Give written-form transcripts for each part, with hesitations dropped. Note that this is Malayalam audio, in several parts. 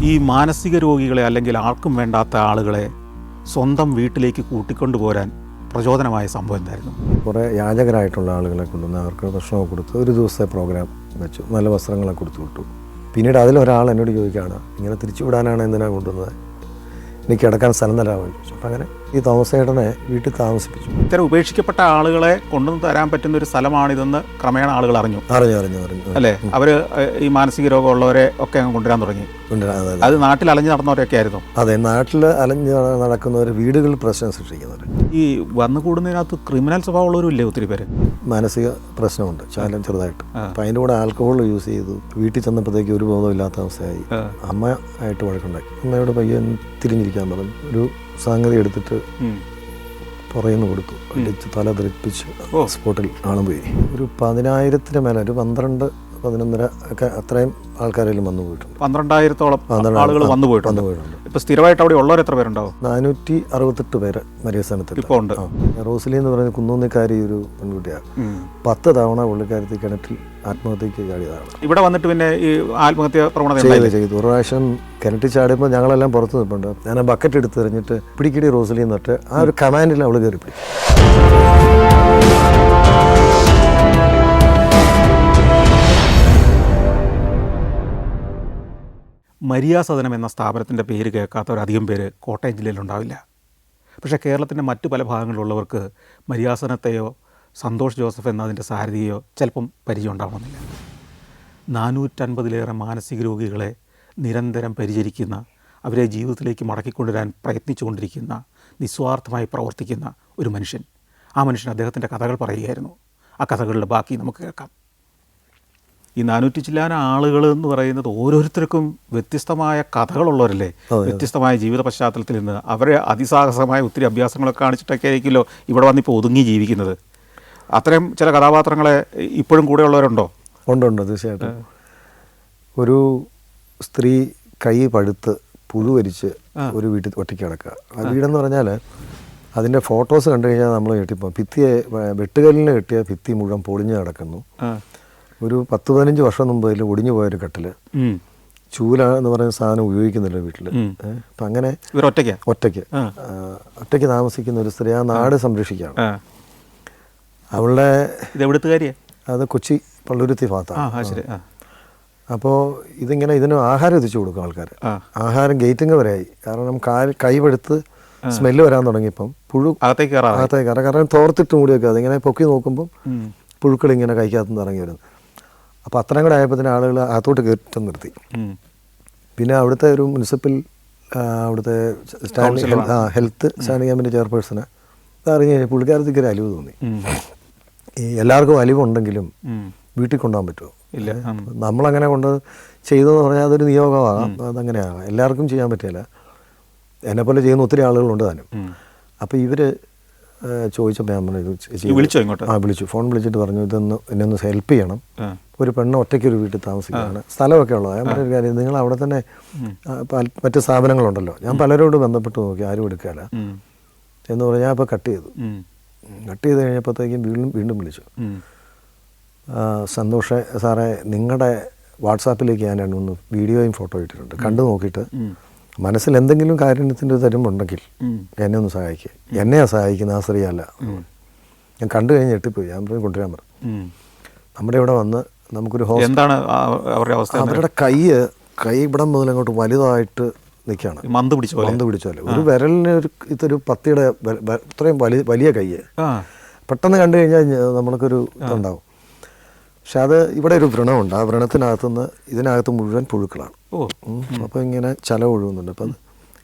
ഈ മാനസിക രോഗികളെ അല്ലെങ്കിൽ ആർക്കും വേണ്ടാത്ത ആളുകളെ സ്വന്തം വീട്ടിലേക്ക് കൂട്ടിക്കൊണ്ടുപോരാൻ പ്രചോദനമായ സംഭവം എന്തായിരുന്നു? കുറേ യാചകരായിട്ടുള്ള ആളുകളെ കൊണ്ടുവന്ന് അവർക്ക് ഭക്ഷണമൊക്കെ കൊടുത്ത് ഒരു ദിവസത്തെ പ്രോഗ്രാം വെച്ചു, നല്ല വസ്ത്രങ്ങളൊക്കെ കൊടുത്തു വിട്ടു. പിന്നീട് അതിലൊരാൾ എന്നോട് ചോദിക്കുകയാണ്, ഇങ്ങനെ തിരിച്ചുവിടാനാണ് എന്തിനാണ് കൊണ്ടുവന്നത്, എനിക്ക് കിടക്കാൻ സ്ഥലം തരാമെന്ന് ചോദിച്ചു. അപ്പം അങ്ങനെ ഈ തോമസേട്ടനെ വീട്ടിൽ താമസിപ്പിച്ചു. ഇത്തരം ഉപേക്ഷിക്കപ്പെട്ട ആളുകളെ കൊണ്ടുവന്ന് തരാൻ പറ്റുന്ന ഒരു സ്ഥലമാണിതെന്ന് ക്രമേണ ആളുകൾ അറിഞ്ഞു അല്ലേ? അവർ ഈ മാനസിക രോഗമുള്ളവരെ ഒക്കെ അങ്ങ് കൊണ്ടുവരാൻ തുടങ്ങി. അത് നാട്ടിൽ അലഞ്ഞു നടന്നവരൊക്കെ ആയിരുന്നു. അതെ, നാട്ടിൽ അലഞ്ഞ് നടക്കുന്നവർ, വീടുകളിൽ പ്രശ്നം സൃഷ്ടിക്കുന്നവർ. ഈ വന്നു കൂടുന്നതിനകത്ത് ക്രിമിനൽ സ്വഭാവമുള്ളവരും ഇല്ലേ ഒത്തിരി പേര്? മാനസിക പ്രശ്നമുണ്ട് ശാലം ചെറുതായിട്ട്. അപ്പം അതിൻ്റെ കൂടെ ആൽക്കഹോൾ യൂസ് ചെയ്തു. വീട്ടിൽ ചെന്നപ്പോഴത്തേക്ക് ഒരു ബോധമില്ലാത്ത അവസ്ഥയായി. അമ്മ ആയിട്ട് വഴക്കുണ്ടായി. അമ്മയോട് പയ്യൻ തിരിഞ്ഞിരിക്കാൻ പറഞ്ഞു. ഒരു സംഗതി എടുത്തിട്ട് പുറയുന്നു കൊടുത്തു, അടിച്ച് തല തെറിപ്പിച്ച് സ്പോട്ടിൽ ആളും പോയി. ഒരു 10,000-ന് മേലെ, ഒരു 12, 11.5 ഒക്കെ അത്രയും ആൾക്കാരെല്ലാം വന്നു പോയിട്ടുണ്ട്. 12,000-ഓളം ആളുകൾ വന്നു പോയിട്ടുണ്ട്. ഇപ്പൊ സ്ഥിരമായിട്ട് അവിടെ ഉള്ളവർ എത്ര പേരുണ്ടാവും? 468 പേര് മരിയസ്ഥാനത്ത് ഇപ്പോൾ ഉണ്ട്. റോസ്ലി എന്ന് പറയുന്ന കുന്നൂന്നിക്കാരി ഒരു പെൺകുട്ടിയാണ്. 10 തവണ പുള്ളിക്കാരത്തി കിണറ്റിൽ ആത്മഹത്യക്ക് ചാടിയതാണ്. ഇവിടെ വന്നിട്ട് പിന്നെ ഈ ആത്മഹത്യ പ്രവണത ചെയ്തു. ഒരു പ്രാവശ്യം കിണറ്റിൽ ചാടിയപ്പോൾ ഞങ്ങളെല്ലാം പുറത്ത് നിൽപ്പുണ്ട്. ഞാൻ ആ ബക്കറ്റ് എടുത്ത് എറിഞ്ഞിട്ട് പിടിക്കടി റോസ്ലി എന്നിട്ട് ആ ഒരു കമാൻഡിൽ അവൾ കയറി പിടിച്ചു. മരിയ സദനം എന്ന സ്ഥാപനത്തിൻ്റെ പേര് കേൾക്കാത്തവരധികം പേര് കോട്ടയം ജില്ലയിലുണ്ടാവില്ല. പക്ഷേ കേരളത്തിൻ്റെ മറ്റു പല ഭാഗങ്ങളിലുള്ളവർക്ക് മരിയ സദനത്തെയോ സന്തോഷ് ജോസഫ് എന്നതിൻ്റെ സാരഥിയെയോ ചിലപ്പം പരിചയം ഉണ്ടാവണമെന്നില്ല. 450-ലേറെ മാനസിക രോഗികളെ നിരന്തരം പരിചരിക്കുന്ന, അവരെ ജീവിതത്തിലേക്ക് മടക്കിക്കൊണ്ടുവരാൻ പ്രയത്നിച്ചുകൊണ്ടിരിക്കുന്ന, നിസ്വാർത്ഥമായി പ്രവർത്തിക്കുന്ന ഒരു മനുഷ്യൻ. ആ മനുഷ്യൻ അദ്ദേഹത്തിൻ്റെ കഥകൾ പറയുകയായിരുന്നു. ആ കഥകളുടെ ബാക്കി നമുക്ക് കേൾക്കാം. ഈ 400 ചില്ലാന ആളുകൾ എന്ന് പറയുന്നത് ഓരോരുത്തർക്കും വ്യത്യസ്തമായ കഥകളുള്ളവരല്ലേ, വ്യത്യസ്തമായ ജീവിത പശ്ചാത്തലത്തിൽ നിന്ന് അവരെ അതിസാഹസമായ ഒത്തിരി അഭ്യാസങ്ങളൊക്കെ കാണിച്ചിട്ടൊക്കെ ആയിരിക്കുമല്ലോ ഇവിടെ വന്നിപ്പോൾ ഒതുങ്ങി ജീവിക്കുന്നത്. അത്രയും ചില കഥാപാത്രങ്ങളെ ഇപ്പോഴും കൂടെ ഉള്ളവരുണ്ടോ? ഉണ്ട്, തീർച്ചയായിട്ടും. ഒരു സ്ത്രീ കൈ പഴുത്ത് പുഴുവരിച്ച് ഒരു വീട്ടിൽ ഒറ്റയ്ക്ക് കിടക്കുക. ആ വീടെന്ന് പറഞ്ഞാൽ അതിൻ്റെ ഫോട്ടോസ് കണ്ടു കഴിഞ്ഞാൽ നമ്മൾ ഞെട്ടിപ്പോൾ. ഭിത്തിയെ വെട്ടുകല്ലിന് കെട്ടിയ ഭിത്തി മുഴുവൻ പൊളിഞ്ഞ് കിടക്കുന്നു. ഒരു 10-15 വർഷം മുമ്പ് അതിൽ ഒടിഞ്ഞു പോയൊരു കട്ടില്, ചൂല എന്ന് പറയുന്ന സാധനം ഉപയോഗിക്കുന്നില്ല വീട്ടിൽ. അപ്പം അങ്ങനെ ഒറ്റയ്ക്ക് താമസിക്കുന്ന ഒരു സ്ത്രീ ആ നാട് സംരക്ഷിക്കുകയാണ്. അവളുടെ അത് കൊച്ചി പള്ളുരുത്തി ഭാഗത്താണ്. അപ്പോൾ ഇതിന് ആഹാരം എത്തിച്ചു കൊടുക്കും ആൾക്കാർ. ആഹാരം ഗേറ്റിങ് വരെയായി. കാരണം കൈ പഴുത്ത് സ്മെല്ല് വരാൻ തുടങ്ങിയപ്പം പുഴു അകത്തേക്ക് കയറാം. കാരണം തോർത്തിട്ട് മൂടിയൊക്കെ അതിങ്ങനെ പൊക്കി നോക്കുമ്പം പുഴുക്കൾ ഇങ്ങനെ കൈക്കകത്തുനിന്ന് ഇറങ്ങി വരുന്നു. അപ്പോൾ അത്രയും കൂടെ ആയപ്പോൾ തന്നെ ആളുകൾ അകത്തോട്ട് കയറ്റി നിർത്തി. പിന്നെ അവിടുത്തെ ഒരു മുനിസിപ്പൽ അവിടുത്തെ ഹെൽത്ത് സ്റ്റാൻഡിംഗ് കമ്മിറ്റി ചെയർപേഴ്സണ് അറിഞ്ഞ് കഴിഞ്ഞാൽ പുള്ളിക്കാരത്തേക്ക് ഒരു അലിവ് തോന്നി. ഈ എല്ലാവർക്കും അലിവുണ്ടെങ്കിലും വീട്ടിൽ കൊണ്ടുപോകാൻ പറ്റുമോ? ഇല്ല. നമ്മളങ്ങനെ കൊണ്ട് ചെയ്തതെന്ന് പറഞ്ഞാൽ അതൊരു നിയോഗമാകാം, അതങ്ങനെയാകാം. എല്ലാവർക്കും ചെയ്യാൻ പറ്റില്ല. എന്നെപ്പോലെ ചെയ്യുന്ന ഒത്തിരി ആളുകളുണ്ട് താനും. അപ്പോൾ ഇവർ ചോദിച്ചപ്പോൾ ഞാൻ പറഞ്ഞു, വിളിച്ചു, ഫോൺ വിളിച്ചിട്ട് പറഞ്ഞു, എന്നെ ഒന്ന് ഹെൽപ്പ് ചെയ്യണം. ഒരു പെണ്ണ് ഒറ്റയ്ക്കൊരു വീട്ടിൽ താമസിക്കുകയാണ്, സ്ഥലമൊക്കെ ഉള്ളത്. ഞാൻ പറഞ്ഞൊരു കാര്യം, നിങ്ങൾ അവിടെ തന്നെ മറ്റ് സ്ഥാപനങ്ങളുണ്ടല്ലോ, ഞാൻ പലരോട് ബന്ധപ്പെട്ട് നോക്കി, ആരും എടുക്കാല്ല എന്ന് പറഞ്ഞാൽ ഞാൻ ഇപ്പോൾ കട്ട് ചെയ്ത് കഴിഞ്ഞപ്പോഴത്തേക്കും വീണ്ടും വിളിച്ചു. സന്തോഷ് സാറേ, നിങ്ങളുടെ വാട്സാപ്പിലേക്ക് ഞാൻ 2-3 വീഡിയോയും ഫോട്ടോ ഇട്ടിട്ടുണ്ട്, കണ്ടു നോക്കിയിട്ട് മനസ്സിൽ എന്തെങ്കിലും കാര്യത്തിൻ്റെ തരുമ്പുണ്ടെങ്കിൽ എന്നെ ഒന്ന് സഹായിക്കുക. എന്നെയാണ് സഹായിക്കുന്ന, ആ സ്ത്രീയല്ല. ഞാൻ കണ്ടു കഴിഞ്ഞ് ഞെട്ടിപ്പോയി. ഞാൻ കൊണ്ടുവരാൻ പറഞ്ഞു. നമ്മുടെ ഇവിടെ വന്ന് നമുക്കൊരു അവരുടെ കൈ ഇവിടം മുതൽ അങ്ങോട്ട് വലുതായിട്ട് നിൽക്കുകയാണ്, മന്ത് പിടിച്ചോലെ. ഒരു വിരലിന് ഇതൊരു പത്തിയുടെ ഇത്രയും വലിയ കൈ. പെട്ടെന്ന് കണ്ടു കഴിഞ്ഞാൽ നമ്മൾക്കൊരു ഇതുണ്ടാവും. പക്ഷെ അത് ഇവിടെ ഒരു വ്രണമുണ്ട്. ആ വ്രണത്തിനകത്തുനിന്ന് ഇതിനകത്ത് മുഴുവൻ പുഴുക്കളാണ്. അപ്പോൾ ഇങ്ങനെ ചല ഒഴുകുന്നുണ്ട്. അപ്പം അത്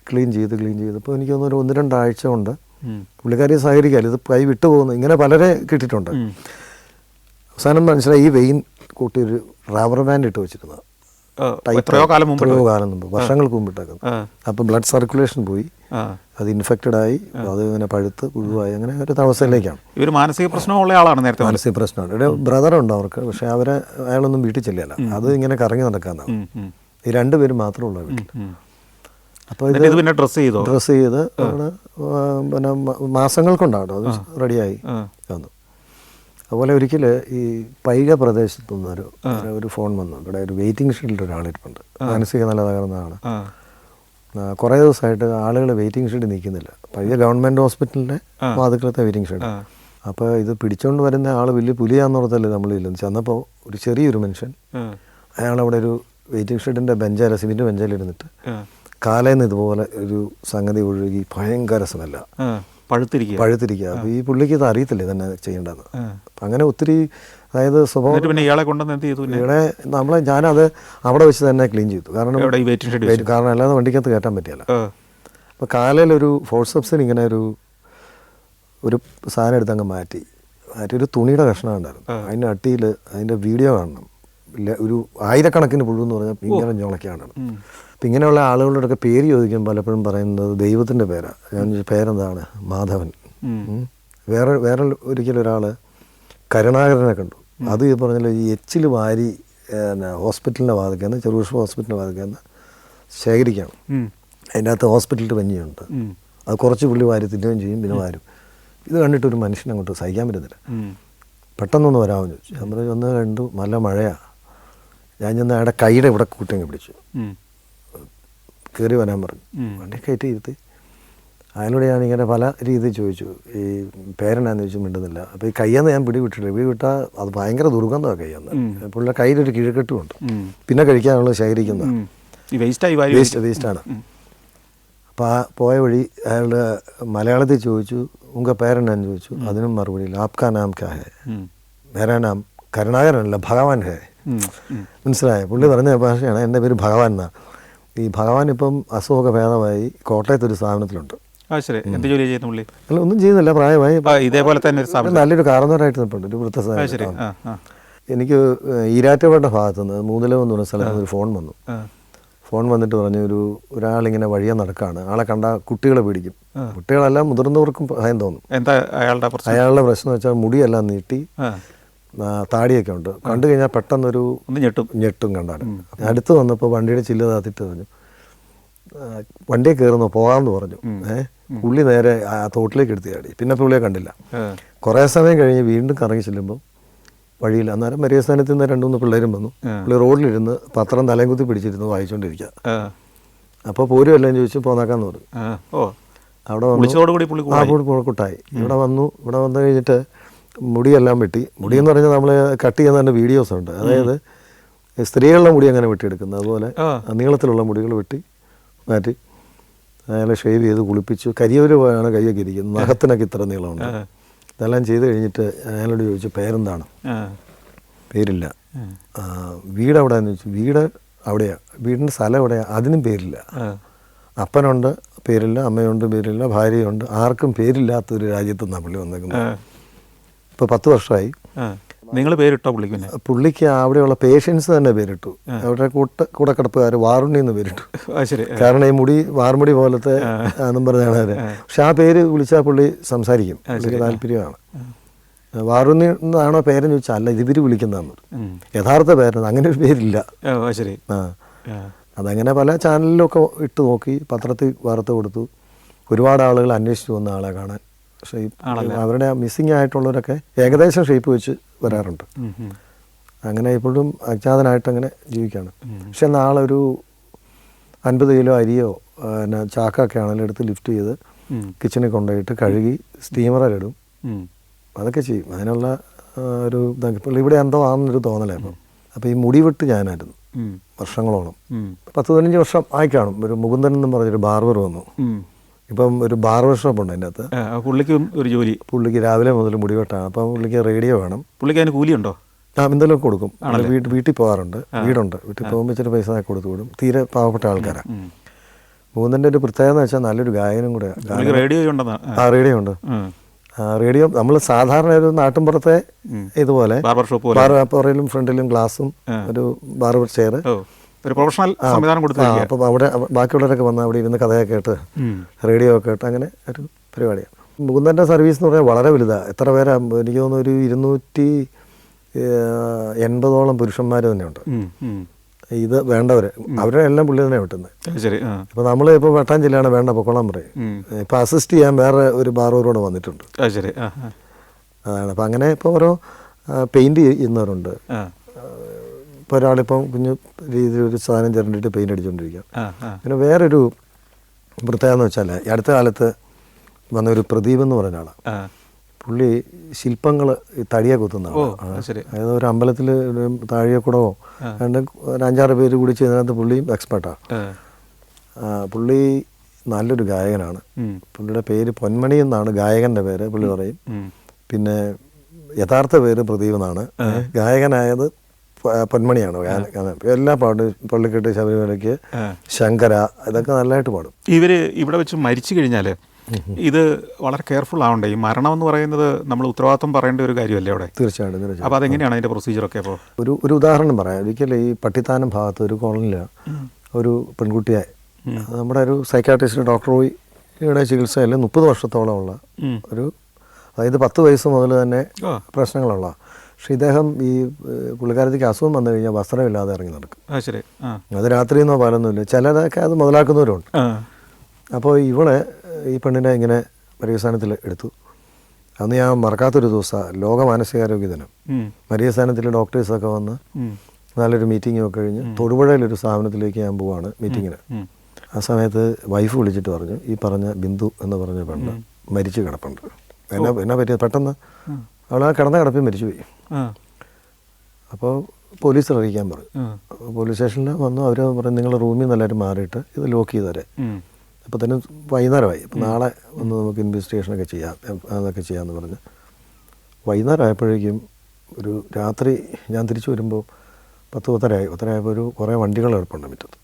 ക്ലീൻ ചെയ്ത് അപ്പോൾ എനിക്ക് തോന്നുന്നു ഒരു 1-2 ആഴ്ച കൊണ്ട് പുള്ളിക്കാരി സഹകരിക്കാല്ല. ഇത് കൈ വിട്ടു പോകുന്നു. ഇങ്ങനെ പലരെ കിട്ടിയിട്ടുണ്ട്. അവസാനം മനസ്സിലായി, ഈ വെയിൻ കൂട്ടി ഒരു റബ്ബർ ബാൻഡ് ഇട്ട് വെച്ചിരുന്നത് എത്രയോ കാലം മുമ്പ്, വർഷങ്ങൾക്ക് മുമ്പ് ഇട്ടേക്കുന്നത്. അപ്പോൾ ബ്ലഡ് സർക്കുലേഷൻ പോയി, അത് ഇൻഫെക്റ്റഡ് ആയി, അത് ഇങ്ങനെ പഴുത്ത് പുഴുവായി, അങ്ങനെ ഒരു അവസ്ഥയിലേക്കാണ്. ഇവർ മാനസിക പ്രശ്നമുള്ള ആളാണ്. നേരത്തെ മാനസിക പ്രശ്നമാണ്. ഒരു ബ്രദറുണ്ട് അവർക്ക്, പക്ഷെ അയാളൊന്നും വീട്ടിൽ ചെല്ലില്ല. അത് ഇങ്ങനെ കറങ്ങി നടക്കാനാണ്. ഈ 2 പേര് മാത്രമേ ഉള്ളൂ വീട്ടിൽ. അപ്പോൾ ഇത് പിന്നെ ഡ്രസ്സ് ചെയ്ത് അവിടെ പിന്നെ മാസങ്ങൾ കൊണ്ടാണ് അത് റെഡിയായി വന്നു. അതുപോലെ ഒരിക്കൽ ഈ പൈക പ്രദേശത്തു നിന്നൊരു ഒരു ഫോൺ വന്നു. ഇവിടെ ഒരു വെയിറ്റിംഗ് ഷെഡിൽ ഒരാളിരിപ്പുണ്ട്, മാനസിക നില തകർന്നതാണ്. കുറേ ദിവസമായിട്ട് ആളുകൾ വെയിറ്റിംഗ് ഷെഡിൽ നിൽക്കുന്നില്ല. പൈക ഗവൺമെൻറ് ഹോസ്പിറ്റലിൻ്റെ വാതിക്കലത്തെ വെയിറ്റിംഗ് ഷെഡ്. അപ്പോൾ ഇത് പിടിച്ചുകൊണ്ട് വരുന്ന ആൾ വലിയ പുലിയാന്നോർത്തല്ലേ നമ്മളില്ലെന്ന്. ചെന്നപ്പോൾ ഒരു ചെറിയൊരു മനുഷ്യൻ, അയാളവിടെ ഒരു വെയിറ്റിംഗ് ഷെഡിൻ്റെ ബെഞ്ചാല സിമെൻറ്റ് ബെഞ്ചാലിരുന്നിട്ട് കാലേന്ന് ഇതുപോലെ ഒരു സംഗതി ഒഴുകി ഭയങ്കര സ്മെല്ല, പഴുത്തിരിക്കുക. അപ്പോൾ ഈ പുള്ളിക്ക് ഇത് അറിയത്തില്ല തന്നെ ചെയ്യേണ്ടതെന്ന്. അപ്പം അങ്ങനെ ഒത്തിരി, അതായത് സ്വഭാവം. പിന്നെ ഇയാളെ കൊണ്ടുവന്ന് എന്ത് ചെയ്തു? ഇവിടെ ഞാനത് അവിടെ വെച്ച് തന്നെ ക്ലീൻ ചെയ്തു. കാരണം അല്ലാതെ വണ്ടിക്കകത്ത് കയറ്റാൻ പറ്റിയല്ല. അപ്പോൾ കാലയിലൊരു ഫോഴ്സപ്സിന് ഇങ്ങനെ ഒരു സാധനം എടുത്ത് അങ്ങ് മാറ്റി ഒരു തുണിയുടെ കഷ്ണം ഉണ്ടായിരുന്നു. അതിൻ്റെ അട്ടിയിൽ അതിൻ്റെ വീഡിയോ കാണണം. ഒരു ആയിരക്കണക്കിന് പുഴു എന്ന് പറഞ്ഞാൽ ഇങ്ങനെ ഞൊളക്കാണ്. അപ്പം ഇങ്ങനെയുള്ള ആളുകളുടെയൊക്കെ പേര് ചോദിക്കുമ്പോൾ പലപ്പോഴും പറയുന്നത് ദൈവത്തിൻ്റെ പേരാണ്. ഞാൻ പേരെന്താണ്? മാധവൻ. വേറെ ഒരിക്കലൊരാൾ കരുണാകരനെ കണ്ടു. അത് ഈ പറഞ്ഞാൽ ഈ എച്ചിൽ വാരി ഹോസ്പിറ്റലിൻ്റെ വാതിൽക്കന്ന്, ചെറുപുഷ്പ ഹോസ്പിറ്റലിൻ്റെ വാതിൽക്കന്ന് ശേഖരിക്കണം. അതിൻ്റെ അകത്ത് ഹോസ്പിറ്റലിൽ പഞ്ഞിയുണ്ട്. അത് കുറച്ച് പുള്ളി വാരി തിന്നുകയും ചെയ്യും, പിന്നെ വാരും. ഇത് കണ്ടിട്ടൊരു മനുഷ്യനെ അങ്ങോട്ട് സഹിക്കാൻ പറ്റുന്നില്ല. പെട്ടെന്നൊന്ന് വരാമെന്ന് ചോദിച്ചു. നമ്മൾ ഒന്ന് കണ്ടു, നല്ല മഴയാണ്. ഞാൻ ചെന്ന് അയാളുടെ കൈയുടെ ഇവിടെ കൂട്ടങ്ങ് പിടിച്ചു, കയറി വരാൻ പറഞ്ഞു. വണ്ടി കയറ്റി ഇരുത്തി. അതിലൂടെ ഞാനിങ്ങനെ പല രീതിയിൽ ചോദിച്ചു, ഈ പേരെന്നാന്ന് ചോദിച്ചു, മിണ്ടുന്നില്ല. അപ്പോൾ ഈ കയ്യെന്ന് ഞാൻ പിടിവിട്ടില്ല. പിടിവിട്ടാൽ അത് ഭയങ്കര ദുർഗന്ധമാണ് കയ്യെന്ന്. പുള്ളിയുടെ കയ്യിലൊരു കിഴക്കെട്ടുമുണ്ട്. പിന്നെ കഴിക്കാനുള്ളത് ശേഖരിക്കുന്നത് വേസ്റ്റാണ്. അപ്പോൾ ആ പോയ വഴി അയാളുടെ മലയാളത്തിൽ ചോദിച്ചു, ഉങ്ക പേരെന്നാന്ന് ചോദിച്ചു. അതിനും മറുപടിയില്ല. ആപ്കാ നാം ക്യാ ഹേ? മേരാ നാം കരുണാകരനല്ല, ഭഗവാൻ ഹേ. മനസ്സിലായ? പുള്ളി പറഞ്ഞ ഭാഷയാണ്. എൻ്റെ പേര് ഭഗവാൻ എന്നാണ്. ഈ ഭഗവാൻ ഇപ്പം അസുഖമൊക്കെ ഭേദമായി കോട്ടയത്തൊരു സ്ഥാപനത്തിലുണ്ട്. അല്ല, ഒന്നും ചെയ്യുന്നില്ല, പ്രായമായി. ഇതേപോലെ തന്നെ നല്ലൊരു കാരണവരായിട്ട് നിൽപ്പുണ്ട്, ഒരു വൃത്തസ്ഥാനം. എനിക്ക് ഈരാറ്റുപേട്ട ഭാഗത്തുനിന്ന് മൂന്നിലം എന്ന് പറഞ്ഞ സ്ഥലത്ത് ഒരു ഫോൺ വന്നു. ഫോൺ വന്നിട്ട് പറഞ്ഞു, ഒരാളിങ്ങനെ വഴിയെ നടക്കുകയാണ്. ആളെ കണ്ട കുട്ടികളെ പിടിക്കും. കുട്ടികളെല്ലാം മുതിർന്നവർക്കും ഭയം തോന്നും. എന്താ അയാളുടെ പ്രശ്നം എന്ന് വെച്ചാൽ മുടിയെല്ലാം നീട്ടി, താടിയൊക്കെ ഉണ്ട്. കണ്ടു കഴിഞ്ഞാൽ പെട്ടെന്നൊരു ഞെട്ടും കണ്ടാൽ. അടുത്ത് വന്നപ്പോൾ വണ്ടിയുടെ ചില്ല് താത്തിട്ട് പറഞ്ഞു, വണ്ടിയെ കയറുന്നു, പോകാമെന്ന് പറഞ്ഞു. പുള്ളി നേരെ ആ തോട്ടിലേക്ക് എടുത്ത് ചാടി. പിന്നെ പുള്ളിയെ കണ്ടില്ല. കുറേ സമയം കഴിഞ്ഞ് വീണ്ടും കറങ്ങി ചെല്ലുമ്പോൾ വഴിയിൽ, അന്നേരം മരിയസ്ഥാനത്ത് നിന്ന് 2-3 പിള്ളേരും വന്നു. പുള്ളി റോഡിലിരുന്ന് പത്രം തലയും കുത്തി പിടിച്ചിരുന്ന് വായിച്ചുകൊണ്ടിരിക്കുക. അപ്പോൾ പോരുമല്ലെന്ന് ചോദിച്ചു, പോന്നാക്കാന്ന് പറഞ്ഞു. അവിടെ വന്നു കുട്ടായി. ഇവിടെ വന്നു കഴിഞ്ഞിട്ട് മുടിയെല്ലാം വെട്ടി. മുടിയെന്ന് പറഞ്ഞാൽ നമ്മൾ കട്ട് ചെയ്യുന്ന തന്നെ വീഡിയോസ് ഉണ്ട്. അതായത് സ്ത്രീകളുടെ മുടി അങ്ങനെ വെട്ടിയെടുക്കുന്നത്, അതുപോലെ നീളത്തിലുള്ള മുടികൾ വെട്ടി മാറ്റി അയാളെ ഷേവ് ചെയ്ത് കുളിപ്പിച്ചു. കരിയൂരുമാണ് കൈയൊക്കെ ഇരിക്കുന്നത്, നഖത്തിനൊക്കെ ഇത്ര നീളമുണ്ട്. ഇതെല്ലാം ചെയ്ത് കഴിഞ്ഞിട്ട് അയാളോട് ചോദിച്ചു, പേരെന്താണ്? പേരില്ല. വീട് എവിടെയാന്ന് ചോദിച്ചു. വീട് അവിടെയാണ്. വീടിൻ്റെ സ്ഥലം എവിടെയാണ്? അതിനും പേരില്ല. അപ്പനുണ്ട്, പേരില്ല. അമ്മയുണ്ട്, പേരില്ല. ഭാര്യയുണ്ട്. ആർക്കും പേരില്ലാത്തൊരു രാജ്യത്തു നിന്നാണ് പുള്ളി വന്നേക്കുന്നത്. ഇപ്പോൾ 10 വർഷമായി. നിങ്ങൾ പേരിട്ടോ? പുള്ളിക്ക് അവിടെയുള്ള പേഷ്യൻസ് തന്നെ പേരിട്ടു. അവിടെ കൂടക്കിടപ്പുകാർ വാറുണ്ണി എന്ന് പേരിട്ടു. കാരണം ഈ മുടി വാർമുടി പോലത്തെ എന്നും പറഞ്ഞാണ് അവര്. പക്ഷെ ആ പേര് വിളിച്ചാൽ പുള്ളി സംസാരിക്കും, പുള്ളിക്ക് താല്പര്യമാണ്. വാറുണ്ണി എന്നാണോ പേരെന്ന് ചോദിച്ചാൽ അല്ല, ഇത് ഇവര് വിളിക്കുന്നതാണ് യഥാർത്ഥ പേരെന്ന്. അങ്ങനെ ഒരു പേരില്ല. അതങ്ങനെ പല ചാനലിലൊക്കെ ഇട്ട് നോക്കി, പത്രത്തിൽ വാർത്ത കൊടുത്തു. ഒരുപാട് ആളുകൾ അന്വേഷിച്ചു വന്ന ആളെ കാണാൻ. പക്ഷേ അവരുടെ മിസ്സിങ് ആയിട്ടുള്ളവരൊക്കെ ഏകദേശം ഷേപ്പ് വെച്ച് വരാറുണ്ട്. അങ്ങനെ ഇപ്പോഴും അജ്ഞാതനായിട്ട് അങ്ങനെ ജീവിക്കുകയാണ്. പക്ഷെ നാളൊരു 50 കിലോ അരിയോ ചാക്കൊക്കെ ആണെങ്കിലും എടുത്ത് ലിഫ്റ്റ് ചെയ്ത് കിച്ചണിൽ കൊണ്ടുപോയിട്ട് കഴുകി സ്റ്റീമറിലിടും. അതൊക്കെ ചെയ്യും. അതിനുള്ള ഒരു ഇപ്പോൾ ഇവിടെ എന്തോ ആണെന്നൊരു തോന്നലായിരുന്നു. അപ്പോൾ ഈ മുടി വെട്ട് ഞാനായിരുന്നു വർഷങ്ങളോളം. 10-15 വർഷം ആയി കാണും. ഒരു മുകുന്ദൻ എന്നും പറഞ്ഞൊരു ബാർബർ വന്നു. ഇപ്പം ഒരു ബാർബർ ഷോപ്പ് ഉണ്ട് അതിൻ്റെ അകത്ത്. പുള്ളിക്കും ഒരു ജോലി. പുള്ളിക്ക് രാവിലെ മുതൽ മുടി വെട്ടാണ്. അപ്പം പുള്ളിക്ക് റേഡിയോ വേണം. പുള്ളിക്ക് അതിന് കൂലിയുണ്ടോ? എന്തെങ്കിലുമൊക്കെ കൊടുക്കും. വീട്ടിൽ പോകാറുണ്ട്. വീടുണ്ട്. വീട്ടിൽ പോകുമ്പോൾ ഇച്ചിരി പൈസ കൊടുത്തു വിടും. തീരെ പാവപ്പെട്ട ആൾക്കാരാണ്. മുകുന്ദൻ്റെ ഒരു പ്രത്യേകത എന്ന് വെച്ചാൽ നല്ലൊരു ഗായനും കൂടെ. റേഡിയോ ഉണ്ട്. റേഡിയോ നമ്മൾ സാധാരണ ഒരു നാട്ടിൻപുറത്തെ ഇതുപോലെ പുറയിലും ഫ്രണ്ടിലും ഗ്ലാസും ഒരു ബാർബർ ചെയർ, ഒരു പ്രൊഫഷണൽ സംവിധാനം കൊടുത്തു. അപ്പം അവിടെ ബാക്കിയുള്ളവരൊക്കെ വന്ന് അവിടെ ഇരുന്ന് കഥയൊക്കെ കേട്ട് റേഡിയോ ഒക്കെ കേട്ട് അങ്ങനെ ഒരു പരിപാടിയാണ്. മുകുന്ദൻ്റെ സർവീസ് എന്ന് പറഞ്ഞാൽ വളരെ വലുതാണ്. എത്ര പേരാ? എനിക്ക് തോന്നുന്നു ഒരു 280ഓളം പുരുഷന്മാർ തന്നെയുണ്ട്. ഇത് വേണ്ടവർ അവരെ എല്ലാം പുള്ളി തന്നെ വെട്ടുന്നത്. ഇപ്പം നമ്മൾ ഇപ്പോൾ വെട്ടാൻ ജില്ലയാണ് വേണ്ട പൊക്കോളാൻ പറയും. ഇപ്പം അസിസ്റ്റ് ചെയ്യാൻ വേറെ ഒരു ബാർബറോട് വന്നിട്ടുണ്ട്. അതാണ്. അപ്പം അങ്ങനെ ഇപ്പോൾ ഓരോ പെയിൻറ്റ് ചെയ്യുന്നവരുണ്ട്. ഇപ്പോൾ ഒരാളിപ്പം കുഞ്ഞു രീതിയിൽ ഒരു സാധനം ചിരണ്ടിട്ട് പെയിൻ്റ് അടിച്ചുകൊണ്ടിരിക്കുക. പിന്നെ വേറൊരു പ്രത്യേകത എന്ന് വെച്ചാൽ ഈ അടുത്ത കാലത്ത് വന്ന ഒരു പ്രദീപ് എന്ന് പറഞ്ഞ ആളാണ്. പുള്ളി ശില്പങ്ങൾ ഈ തടിയെ കുത്തുന്നതാണ്. അതായത് ഒരു അമ്പലത്തിൽ താഴികക്കുടവോ രണ്ട് ഒരു 5-6 പേര് കൂടി ചെയ്യുന്നതിനകത്ത് പുള്ളിയും എക്സ്പെർട്ടാണ്. പുള്ളി നല്ലൊരു ഗായകനാണ്. പുള്ളിയുടെ പേര് പൊന്മണി എന്നാണ് ഗായകൻ്റെ പേര്, പുള്ളി പറയും. പിന്നെ യഥാർത്ഥ പേര് പ്രദീപ് എന്നാണ്. ഗായകനായത് പൊന്മണിയാണ്. എല്ലാ പാട്ടും പള്ളിക്കെട്ട്, ശബരിമലയ്ക്ക്, ശങ്കര, ഇതൊക്കെ നല്ലതായിട്ട് പാടും. ഇവർ ഇവിടെ വെച്ച് മരിച്ചു കഴിഞ്ഞാൽ ഇത് വളരെ കെയർഫുൾ ആവണ്ടേ? ഈ മരണം എന്ന് പറയുന്നത് നമ്മൾ ഉത്തരവാദിത്വം പറയേണ്ട ഒരു കാര്യമല്ലേ അവിടെ? തീർച്ചയായിട്ടും. അപ്പോൾ അതെങ്ങനെയാണ് അതിൻ്റെ പ്രൊസീജിയറൊക്കെ? അപ്പോൾ ഒരു ഉദാഹരണം പറയാം. ഒരിക്കലും ഈ പട്ടിത്താനം ഭാഗത്ത് ഒരു കോളനിയിൽ ഒരു പെൺകുട്ടിയെ നമ്മുടെ ഒരു സൈക്കാട്രിസ്റ്റ് ഡോക്ടർ റോയിയുടെ ചികിത്സയിൽ 30 വർഷത്തോളമുള്ള ഒരു, അതായത് 10 വയസ്സ് മുതൽ തന്നെ പ്രശ്നങ്ങളുള്ള. പക്ഷേ ഇദ്ദേഹം ഈ പുള്ളിക്കാരത്തേക്ക് അസുഖം വന്നു കഴിഞ്ഞാൽ വസ്ത്രമില്ലാതെ ഇറങ്ങി നടക്കും. അത് രാത്രിയെന്നോ പകലൊന്നുമില്ല. ചിലരൊക്കെ അത് മുതലാക്കുന്നവരുണ്ട്. അപ്പോൾ ഈ പെണ്ണിനെ ഇങ്ങനെ പര്യവസാനത്തിൽ എടുത്തു. അന്ന് ഞാൻ മറക്കാത്തൊരു ദിവസമാണ് ലോക മാനസികാരോഗ്യ ദിനം. പര്യവസാനത്തിൽ ഡോക്ടേഴ്സൊക്കെ വന്ന് നല്ലൊരു മീറ്റിംഗ് ഒക്കെ കഴിഞ്ഞ് തൊടുപുഴയിലൊരു സ്ഥാപനത്തിലേക്ക് ഞാൻ പോവാണ് മീറ്റിങ്ങിന്. ആ സമയത്ത് വൈഫ് വിളിച്ചിട്ട് പറഞ്ഞു, ഈ പറഞ്ഞ ബിന്ദു എന്ന് പറഞ്ഞ പെണ്ണ് മരിച്ചു കിടപ്പുണ്ട്. എന്നാ പറ്റിയത്? പെട്ടെന്ന് അവൾ ആ കിടന്ന കിടപ്പിൽ മരിച്ചുപോയി. അപ്പോൾ പോലീസിൽ അറിയിക്കാൻ പറഞ്ഞു. പോലീസ് സ്റ്റേഷനിൽ വന്നു. അവർ പറഞ്ഞു, നിങ്ങൾ റൂമിൽ നിന്ന് എല്ലാവരും മാറിയിട്ട് ഇത് ലോക്ക് ചെയ്ത് തരാം. അപ്പോൾ തന്നെ വൈകുന്നേരമായി. അപ്പോൾ നാളെ ഒന്ന് നമുക്ക് ഇൻവെസ്റ്റിഗേഷനൊക്കെ ചെയ്യാം, അതൊക്കെ ചെയ്യാമെന്ന് പറഞ്ഞ് വൈകുന്നേരം ആയപ്പോഴേക്കും ഒരു രാത്രി ഞാൻ തിരിച്ചു വരുമ്പോൾ 10-10:30 ഒരു കുറേ വണ്ടികൾ കിടപ്പുണ്ട് മുറ്റത്ത്.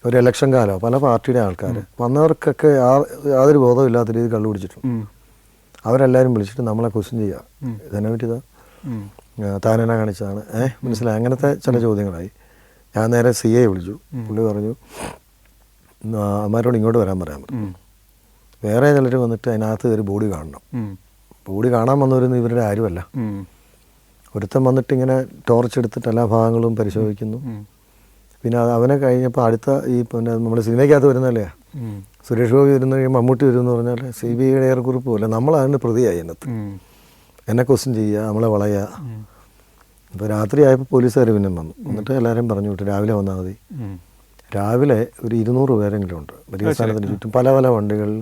ഒരു ഇലക്ഷൻ കാലം, പല പാർട്ടിയുടെ ആൾക്കാർ വന്നവർക്കൊക്കെ യാതൊരു ബോധമില്ലാത്ത രീതിയിൽ കള്ളു പിടിച്ചിട്ടുണ്ട്. അവരെല്ലാവരും വിളിച്ചിട്ട് നമ്മളെ ക്വസ്റ്റ്യൻ ചെയ്യുക, ഇതിനെ പറ്റിയതാ, താനെന്നാ കാണിച്ചതാണ്, മനസ്സിലായി, അങ്ങനത്തെ ചില ചോദ്യങ്ങളായി. ഞാൻ നേരെ CA വിളിച്ചു. പുള്ളി പറഞ്ഞു, അമ്മമാരോട് ഇങ്ങോട്ട് വരാൻ പറയാൻ പറഞ്ഞു. വേറെ ചിലർ വന്നിട്ട് അതിനകത്ത് ഒരു ബോഡി കാണണം. ബോഡി കാണാൻ വന്നവരൊന്നും ഇവരുടെ ആരുമല്ല. ഒരുത്തൻ വന്നിട്ട് ഇങ്ങനെ ടോർച്ച് എടുത്തിട്ട് എല്ലാ ഭാഗങ്ങളും പരിശോധിക്കുന്നു. പിന്നെ അവനെ കഴിഞ്ഞപ്പോൾ അടുത്ത ഈ പിന്നെ നമ്മൾ സിനിമയ്ക്കകത്ത് വരുന്നല്ലേ, സുരേഷ് ഗോപി വരുന്ന മമ്മൂട്ടി വരുമെന്ന് പറഞ്ഞാൽ CBIയുടെ ഏറെക്കുറിപ്പ് പോലെ നമ്മളതിന് പ്രതിയായി. അതിനകത്ത് എന്നെ ക്വസ്റ്റ്യൻ ചെയ്യുക, നമ്മളെ വളയുക. അപ്പോൾ രാത്രി ആയപ്പോൾ പോലീസുകാർ പിന്നെ വന്നു. എന്നിട്ട് എല്ലാവരും പറഞ്ഞു വിട്ടു, രാവിലെ വന്നാൽ മതി. രാവിലെ ഒരു 200 പേരെങ്കിലും ഉണ്ട് പര്യവസാനത്തിന് ചുറ്റും, പല പല വണ്ടികളിൽ.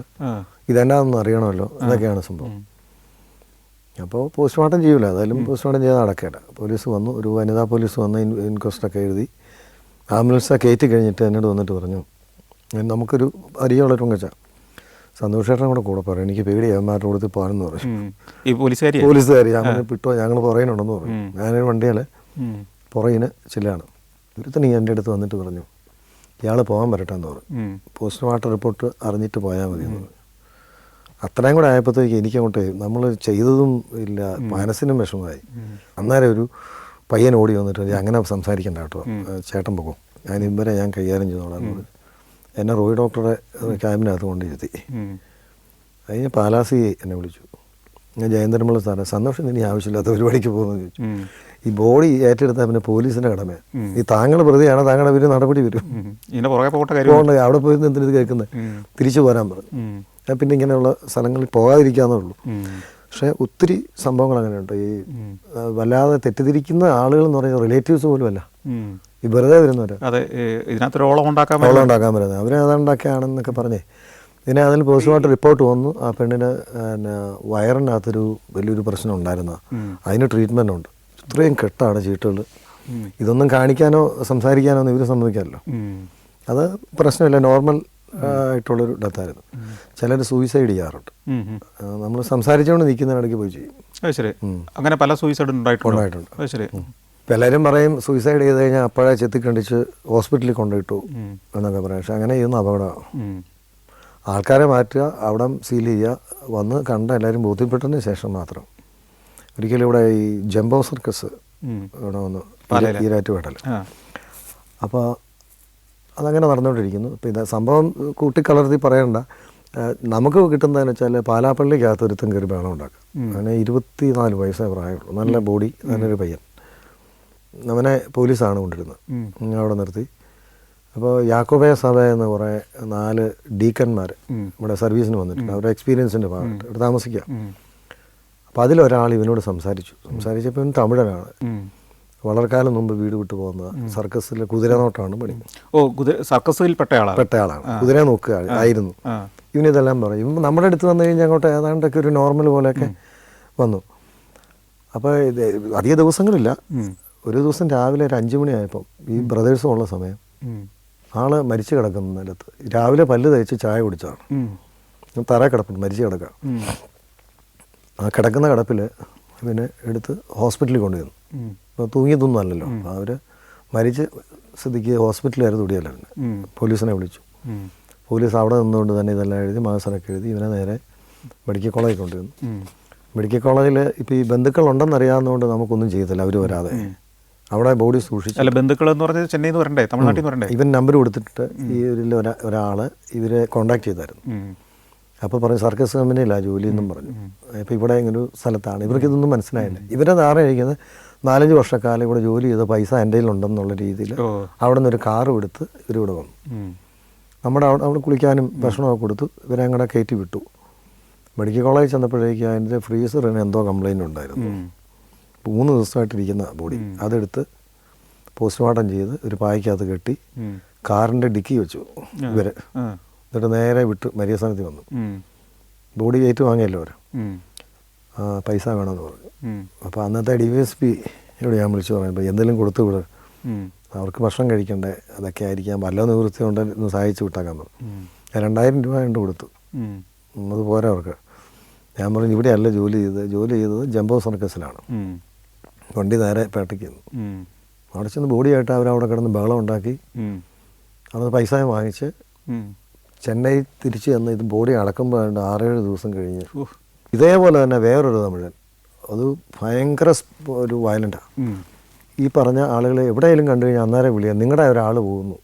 ഇതെന്നാണെന്ന് അറിയണമല്ലോ, അതൊക്കെയാണ് സംഭവം. അപ്പോൾ പോസ്റ്റ്മോർട്ടം ചെയ്യൂല, അതായാലും പോസ്റ്റ്മോർട്ടം ചെയ്താൽ നടക്കേണ്ട. പോലീസ് വന്നു, ഒരു വനിതാ പോലീസ് വന്ന് ഇൻക്വസ്റ്റൊക്കെ എഴുതി ആംബുലൻസ് കയറ്റി കഴിഞ്ഞിട്ട് എന്നോട് വന്നിട്ട് പറഞ്ഞു, നമുക്കൊരു അരിയുള്ളൊരു വെച്ചാൽ സന്തോഷേട്ടനും കൂടെ പറയും, എനിക്ക് പേടി അവന്മാരുടെ കൂടെ പോകാനെന്ന് പറഞ്ഞു. ഈ പോലീസുകാർ അങ്ങനെ വിട്ടോ, ഞങ്ങൾ പുറകിനുണ്ടെന്ന് പറഞ്ഞു. ഞാനൊരു വണ്ടിയാൽ പുറകിന് ചില്ലാണ്. ഒരുത്തന്നെ എൻ്റെ അടുത്ത് വന്നിട്ട് പറഞ്ഞു, ഇയാൾ പോകാൻ വരട്ടെന്ന് പറഞ്ഞു. പോസ്റ്റ്മോർട്ടം റിപ്പോർട്ട് അറിഞ്ഞിട്ട് പോയാൽ മതി എന്ന് പറഞ്ഞു. അത്രയും കൂടെ ആയപ്പോഴത്തേക്ക് എനിക്കങ്ങോട്ട് നമ്മൾ ചെയ്തതും ഇല്ല, മനസ്സിനും വിഷമമായി. അന്നേരം ഒരു പയ്യൻ ഓടി വന്നിട്ട്, അങ്ങനെ സംസാരിക്കണ്ട കേട്ടോ, ചേട്ടൻ പോകും, ഞാൻ കൈകാര്യം ചെയ്തോളാം എന്ന് പറഞ്ഞു. എന്നെ റോയ് ഡോക്ടറെ ക്യാബിനകത്ത് കൊണ്ടിരുത്തി. അതിന് പാലാസി എന്നെ വിളിച്ചു. ഞാൻ ജയന്തരമുള്ള സാറേ, സന്തോഷം ഇനി ആവശ്യമില്ലാത്ത പരിപാടിക്ക് പോകുമെന്ന് ചോദിച്ചു. ഈ ബോഡി ഏറ്റെടുത്താൽ പിന്നെ പോലീസിൻ്റെ കടമ. ഈ താങ്കൾ പ്രതിയാണ്, താങ്കളുടെ പേര് നടപടി വരും, പോകണ്ട, അവിടെ പോയി എന്തിനത് കേൾക്കുന്നത്, തിരിച്ചു പോരാൻ പറഞ്ഞു. ഞാൻ പിന്നെ ഇങ്ങനെയുള്ള സ്ഥലങ്ങളിൽ പോകാതിരിക്കാന്നേ ഉള്ളൂ. പക്ഷേ ഒത്തിരി സംഭവങ്ങൾ അങ്ങനെയുണ്ട്. ഈ വല്ലാതെ തെറ്റിദ്ധരിക്കുന്ന ആളുകൾ എന്ന് പറയുന്നത് റിലേറ്റീവ്സ് പോലും അല്ല, ഈ വെറുതെ വരുന്നവര് ഓളം ഉണ്ടാക്കാൻ വരുന്നത്. അവരെ അതുണ്ടാക്കിയാണെന്നൊക്കെ പറഞ്ഞേ. ഇതിനെ അതിൽ പോസ്റ്റ്മോർട്ടം റിപ്പോർട്ട് വന്നു. ആ പെണ്ണിന് പിന്നെ വയറിനകത്തൊരു വലിയൊരു പ്രശ്നം ഉണ്ടായിരുന്നു. അതിന് ട്രീറ്റ്മെൻ്റ് ഉണ്ട്. ഇത്രയും കെട്ടാണ് ചീട്ടുകൾ. ഇതൊന്നും കാണിക്കാനോ സംസാരിക്കാനോ ഒന്നും ഇവർ സമ്മതിക്കാമല്ലോ. അത് പ്രശ്നമില്ല, നോർമൽ ആയിട്ടുള്ളൊരു ഡെത്തായിരുന്നു. ചിലർ സൂയിസൈഡ് ചെയ്യാറുണ്ട്. നമ്മൾ സംസാരിച്ചുകൊണ്ട് നിൽക്കുന്നതിനിടയ്ക്ക് പോയി ചെയ്യും. അങ്ങനെ പല സൂയിസൈഡ് ഉണ്ടായിട്ടുണ്ട്. ഇപ്പം എല്ലാവരും പറയും സൂയിസൈഡ് ചെയ്ത് കഴിഞ്ഞാൽ അപ്പോഴേ ചെത്തിക്കണ്ടിച്ച് ഹോസ്പിറ്റലിൽ കൊണ്ടുപോയിട്ടു എന്നൊക്കെ പറയാം. പക്ഷെ അങ്ങനെ ചെയ്യുന്ന അപകടമാണ്. ആൾക്കാരെ മാറ്റുക, അവിടെ സീൽ ചെയ്യുക, വന്ന് കണ്ട എല്ലാവരും ബോധ്യപ്പെട്ടതിന് ശേഷം മാത്രം. ഒരിക്കലും ഇവിടെ ഈ ജംബോ സർക്കസ് ഇവിടെ വന്നു ഈരാറ്റുപേട്ടയിൽ. അപ്പോൾ അതങ്ങനെ നടന്നുകൊണ്ടിരിക്കുന്നു. അപ്പോൾ ഇത് സംഭവം കൂട്ടിക്കലർത്തി പറയണ്ട. നമുക്ക് കിട്ടുന്നതെന്ന് വെച്ചാൽ പാലാപ്പള്ളിക്കകത്ത് ഒരുത്തം കയറി ബഹളം ഉണ്ടാക്കുക. അങ്ങനെ 24 വയസ്സേ പ്രായമുള്ളൂ, നല്ല ബോഡി, നല്ലൊരു പയ്യൻ. അവനെ പോലീസാണ് കൊണ്ടിരുന്നത്. അവിടെ നിർത്തി. അപ്പോൾ യാക്കോബായ സഭ എന്ന് കുറേ 4 ഡീക്കന്മാർ ഇവിടെ സർവീസിന് വന്നിട്ടുണ്ട്. അവരുടെ എക്സ്പീരിയൻസിൻ്റെ ഭാഗമായിട്ട് ഇവിടെ താമസിക്കുക. അപ്പോൾ അതിലൊരാൾ ഇവനോട് സംസാരിച്ചപ്പോൾ ഇവൻ തമിഴനാണ്. വളരെ കാലം മുമ്പ് വീട് വിട്ടു പോകുന്നത്, സർക്കസിൽ കുതിരനോട്ടമാണ് പണി. സർക്കസിൽ പെട്ട ആളാണ്, കുതിര നോക്കുക ആയിരുന്നു. ഇവനിതെല്ലാം പറയും. നമ്മുടെ അടുത്ത് വന്നു കഴിഞ്ഞാൽ അങ്ങോട്ട് ഏതാണ്ടൊക്കെ ഒരു നോർമൽ പോലെയൊക്കെ വന്നു. അപ്പോൾ അധിക ദിവസങ്ങളില്ല. ഒരു ദിവസം രാവിലെ ഒരു 5 മണിയായപ്പം ഈ ബ്രദേഴ്സും ഉള്ള സമയം ആള് മരിച്ചു കിടക്കുന്ന നിലത്ത് രാവിലെ പല്ല് തേച്ച് ചായ കുടിച്ചതാണ്. തറ കിടപ്പുണ്ട്, മരിച്ചു കിടക്കുക. ആ കിടക്കുന്ന കിടപ്പിൽ പിന്നെ എടുത്ത് ഹോസ്പിറ്റലിൽ കൊണ്ടുവന്നു. അപ്പോൾ തൂങ്ങിയതൊന്നും അല്ലല്ലോ. അപ്പോൾ അവർ മരിച്ച് സ്ഥിതിക്ക് ഹോസ്പിറ്റലുകാർ തുടിയല്ല. പിന്നെ പോലീസിനെ വിളിച്ചു. പോലീസ് അവിടെ നിന്നുകൊണ്ട് തന്നെ ഇതെല്ലാം എഴുതി മാസനൊക്കെ എഴുതി ഇവനെ നേരെ മെഡിക്കൽ കോളേജിൽ കൊണ്ടുവന്നു. മെഡിക്കൽ കോളേജിൽ ഇപ്പോൾ ഈ ബന്ധുക്കളുണ്ടെന്നറിയാവുന്നതുകൊണ്ട് നമുക്കൊന്നും ചെയ്തില്ല. അവർ വരാതെ അവിടെ ബോഡി സൂക്ഷിച്ചു. അല്ല, ബന്ധുക്കൾ എന്ന് പറഞ്ഞാൽ ചെന്നൈയിൽ നിന്ന് വരണ്ടേ, തമിഴ്നാട്ടിൽ നിന്ന് വരണ്ടേ? ഇവൻ നമ്പർ കൊടുത്തിട്ട് ഈ ഒരാൾ ഇവരെ കോണ്ടാക്ട് ചെയ്തായിരുന്നു. അപ്പോൾ പറഞ്ഞു സർക്കസ് കമ്പനിയിലാണ് ജോലി എന്നും പറഞ്ഞു. ഇപ്പോൾ ഇവിടെ ഇങ്ങനൊരു സ്ഥലത്താണ്. ഇവർക്ക് ഇതൊന്നും മനസ്സിലായില്ല. ഇവരെ ധാരണ കഴിക്കുന്നത് 4-5 വർഷക്കാലം ഇവിടെ ജോലി ചെയ്ത പൈസ എൻ്റെ കയ്യിലുണ്ടെന്നുള്ള രീതിയിൽ അവിടെ നിന്നൊരു കാറും എടുത്ത് ഇവരിവിടെ വന്നു. നമ്മുടെ അവിടെ കുളിക്കാനും ഭക്ഷണമൊക്കെ കൊടുത്തു. ഇവരെ അങ്ങോട്ട് കയറ്റി വിട്ടു. മെഡിക്കൽ കോളേജിൽ ചെന്നപ്പോഴേക്കും അതിൻ്റെ ഫ്രീസറിന് എന്തോ കംപ്ലൈൻറ്റ് ഉണ്ടായിരുന്നു. 3 ദിവസമായിട്ടിരിക്കുന്ന ബോഡി അതെടുത്ത് പോസ്റ്റ്മോർട്ടം ചെയ്ത് ഒരു പായ്ക്കകത്ത് കെട്ടി കാറിൻ്റെ ഡിക്കി വെച്ചു ഇവർ. എന്നിട്ട് നേരെ വിട്ട് മരിയ സ്ഥാനത്ത് വന്നു. ബോഡി കയറ്റി വാങ്ങിയല്ലോ അവർ. പൈസ വേണമെന്ന് പറഞ്ഞു. അപ്പോൾ അന്നത്തെ DVSP ഇവിടെ ഞാൻ വിളിച്ചു പറയുമ്പോൾ എന്തെങ്കിലും കൊടുത്തു വിട്, അവർക്ക് ഭക്ഷണം കഴിക്കണ്ടേ, അതൊക്കെ ആയിരിക്കാം, വല്ല നിവൃത്തി കൊണ്ട് ഒന്ന് സഹായിച്ച് വിട്ടാക്കാൻ പറഞ്ഞു. 2000 രൂപ കൊണ്ട് കൊടുത്തു. അത് പോരാ അവർക്ക്. ഞാൻ പറഞ്ഞു ഇവിടെയല്ല ജോലി ചെയ്തത് ജംബോ സർക്കസിലാണ്. വണ്ടി നേരെ പേട്ടയ്ക്ക് ചെന്നു. അവിടെ ചെന്ന് ബോഡിയായിട്ട് അവരവിടെ കിടന്ന് ബഹളം ഉണ്ടാക്കി. അവിടെ പൈസ വാങ്ങിച്ച് ചെന്നൈ തിരിച്ച് ചെന്ന് ഇത് ബോഡി അടക്കുമ്പോൾ 6-7 ദിവസം കഴിഞ്ഞ് ഇതേപോലെ തന്നെ വേറൊരു തമിഴൻ, അത് ഭയങ്കര ഒരു വയലൻ്റാണ്. ഈ പറഞ്ഞ ആളുകളെ എവിടെയെങ്കിലും കണ്ടു കഴിഞ്ഞാൽ അന്നേരം വിളിയാം, നിങ്ങളുടെ ഒരാൾ പോകുന്നു.